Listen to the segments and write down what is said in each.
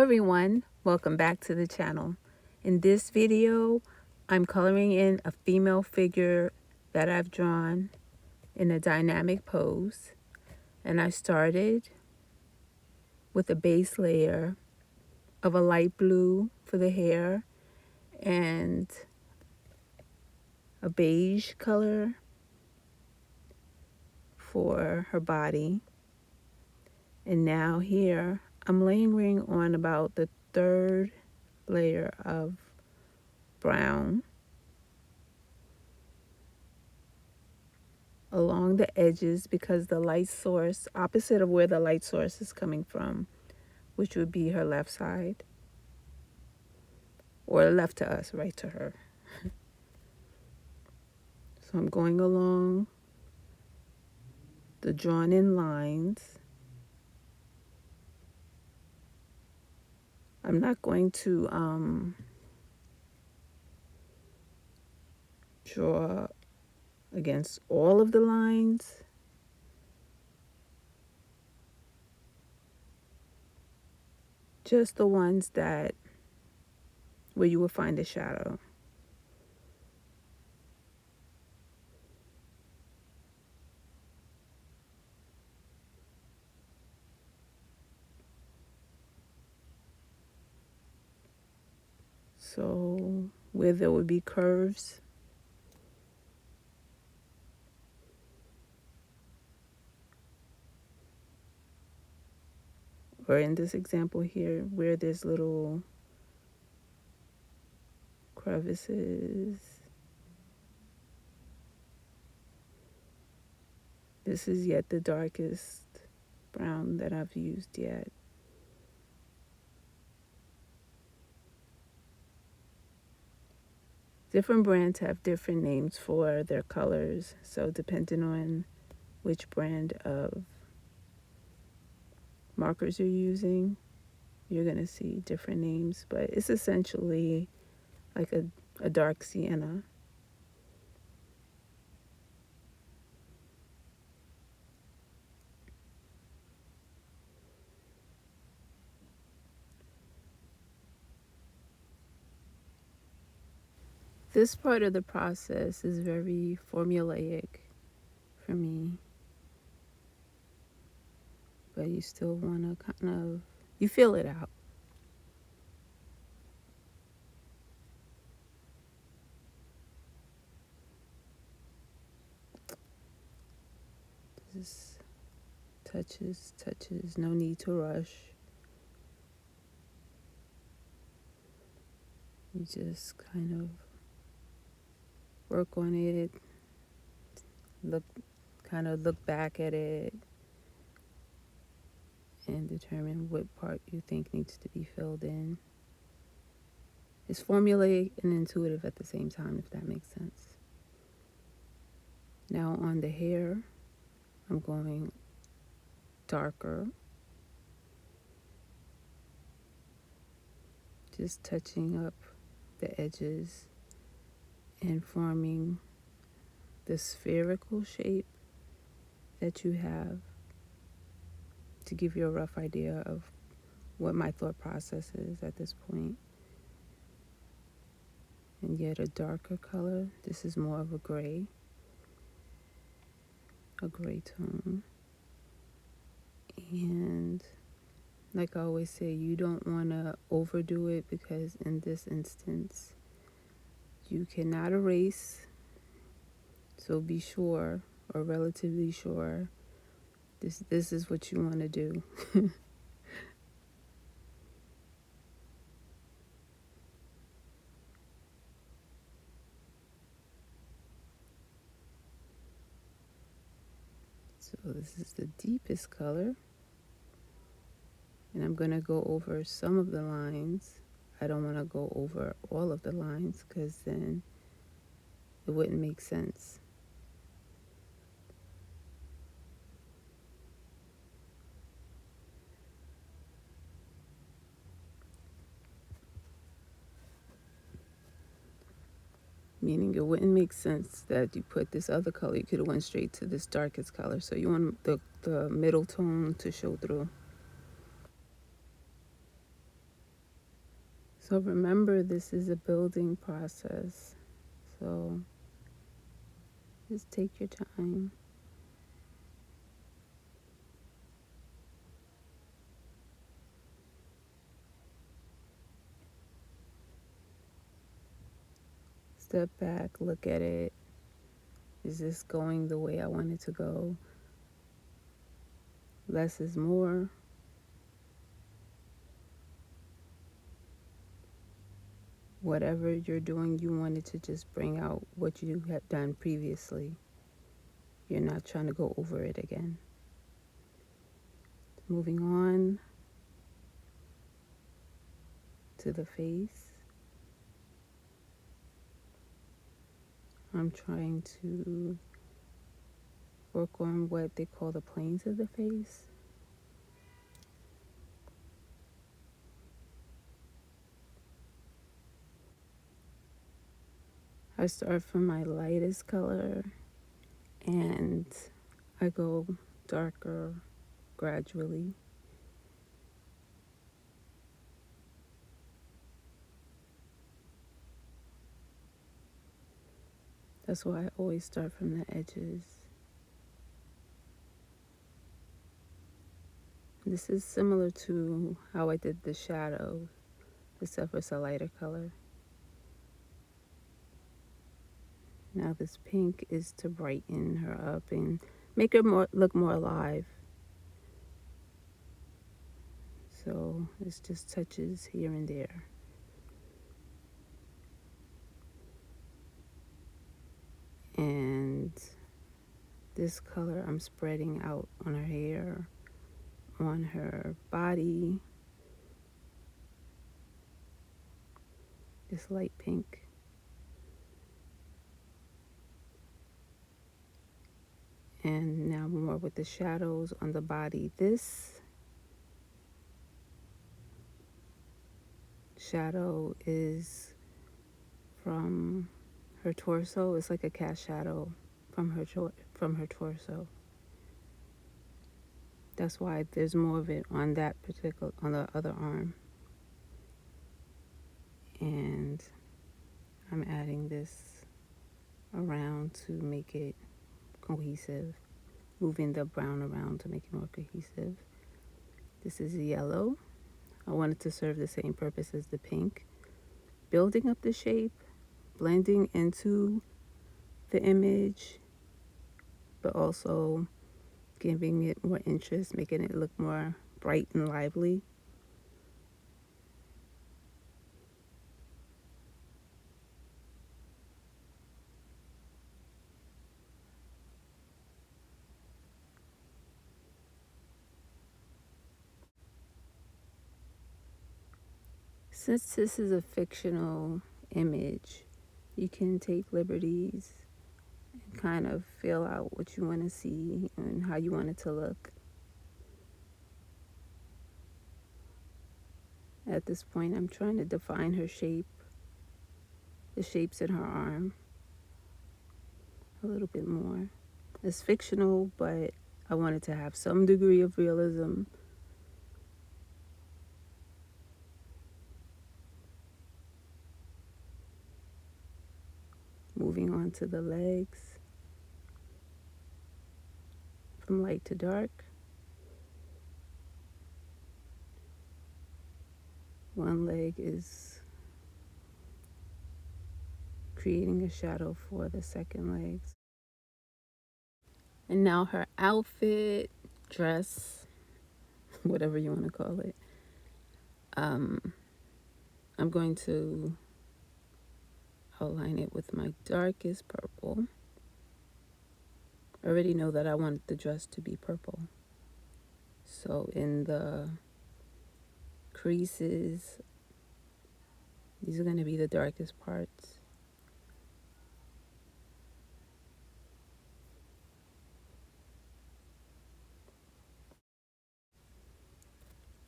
everyone, welcome back to the channel. In this video, I'm coloring in a female figure that I've drawn in a dynamic pose. And I started with a base layer of a light blue for the hair and a beige color for her body. And now here, I'm layering on about the third layer of brown along the edges, because the light source, opposite of where the light source is coming from, which would be her left side, or left to us, right to her. So I'm going along the drawn in lines. I'm not going to draw against all of the lines. Just the ones that where you will find a shadow. So where there would be curves, or in this example here, where there's little crevices. This is yet the darkest brown that I've used yet. Different brands have different names for their colors, so depending on which brand of markers you're using, you're gonna see different names, but it's essentially like a dark sienna. This part of the process is very formulaic for me, but you still want to kind of, you feel it out. Just touches, no need to rush. You just kind of work on it, look back at it, and determine what part you think needs to be filled in. It's formulaic and intuitive at the same time, if that makes sense. Now on the hair, I'm going darker, just touching up the edges and forming the spherical shape that you have, to give you a rough idea of what my thought process is at this point. And yet a darker color. This is more of a gray tone. And like I always say, you don't want to overdo it, because in this instance you cannot erase. So be sure, or relatively sure, this is what you want to do. So this is the deepest color, and I'm going to go over some of the lines. I don't want to go over all of the lines, because then it wouldn't make sense. Meaning it wouldn't make sense that you put this other color. You could have went straight to this darkest color. So you want the middle tone to show through. So remember, this is a building process. So just take your time. Step back, look at it. Is this going the way I want it to go? Less is more. Whatever you're doing, you want it to just bring out what you have done previously. You're not trying to go over it again. Moving on to the face. I'm trying to work on what they call the planes of the face. I start from my lightest color and I go darker gradually. That's why I always start from the edges. This is similar to how I did the shadows, except for it's a lighter color. Now this pink is to brighten her up and make her look more alive. So it's just touches here and there. And this color I'm spreading out on her hair, on her body. This light pink. And now more with the shadows on the body. This shadow is from her torso. It's like a cast shadow from her torso. That's why there's more of it on the other arm. And I'm adding this around to make it cohesive, moving the brown around to make it more cohesive. This is yellow. I want it to serve the same purpose as the pink. Building up the shape, blending into the image, but also giving it more interest, making it look more bright and lively. Since this is a fictional image, you can take liberties and kind of feel out what you want to see and how you want it to look. At this point, I'm trying to define her shape, the shapes in her arm, a little bit more. It's fictional, but I wanted to have some degree of realism. Moving on to the legs, from light to dark. One leg is creating a shadow for the second leg. And now her outfit, dress, whatever you want to call it. I'm going to outline it with my darkest purple. I already know that I want the dress to be purple. So in the creases, these are going to be the darkest parts.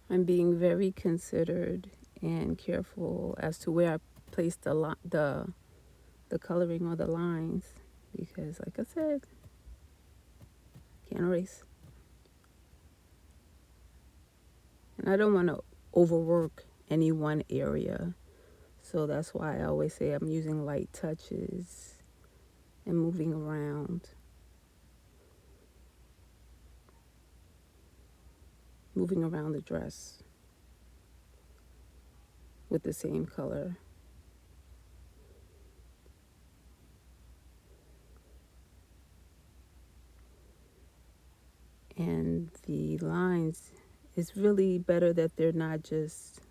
I'm being very considered and careful as to where I place the coloring or the lines, because like I said, can't erase. And I don't want to overwork any one area. So that's why I always say I'm using light touches and moving around the dress with the same color. And the lines, it's really better that they're not just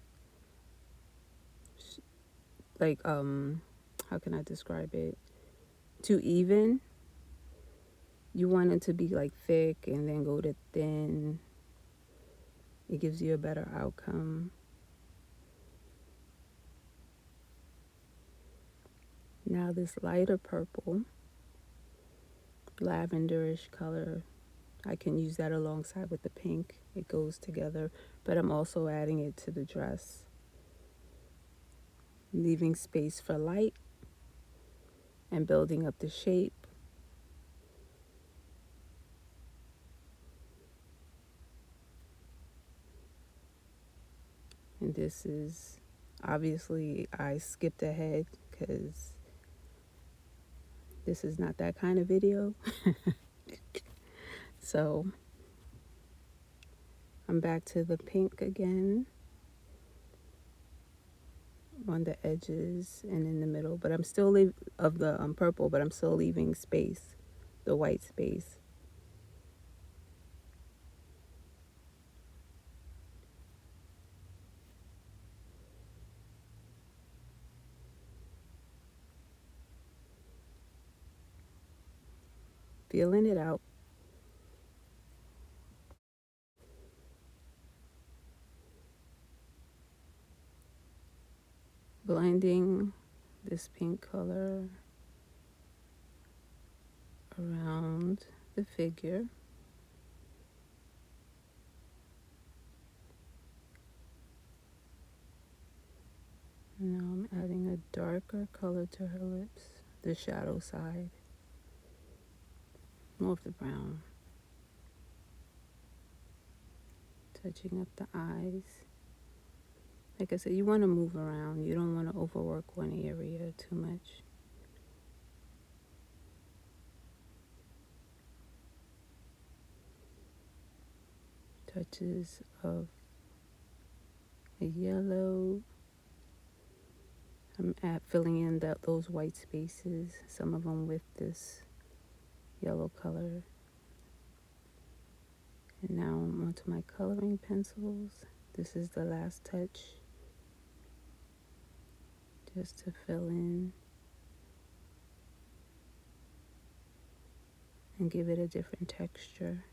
like, how can I describe it? Too even. You want it to be like thick and then go to thin. It gives you a better outcome. Now this lighter purple, lavenderish color, I can use that alongside with the pink. It goes together, but I'm also adding it to the dress, leaving space for light and building up the shape. And this is, obviously I skipped ahead because this is not that kind of video. So I'm back to the pink again on the edges and in the middle, but I'm still of the purple, but I'm still leaving space, the white space. Feeling it out. Blending this pink color around the figure. Now I'm adding a darker color to her lips, the shadow side, more of the brown. Touching up the eyes. Like I said, you want to move around. You don't want to overwork one area too much. Touches of a yellow. I'm filling in those white spaces, some of them with this yellow color. And now I'm onto my coloring pencils. This is the last touch, just to fill in and give it a different texture.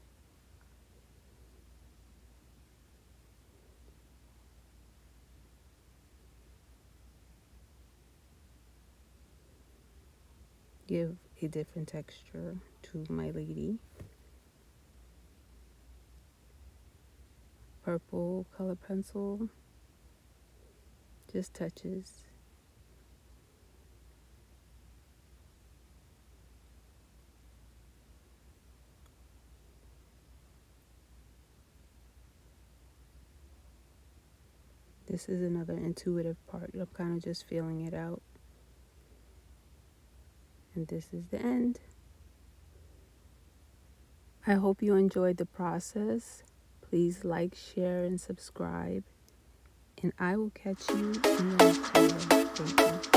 Give a different texture to my lady. Purple color pencil, just touches. This is another intuitive part. I'm kind of just feeling it out. And this is the end. I hope you enjoyed the process. Please like, share, and subscribe. And I will catch you in the next video. Thank you.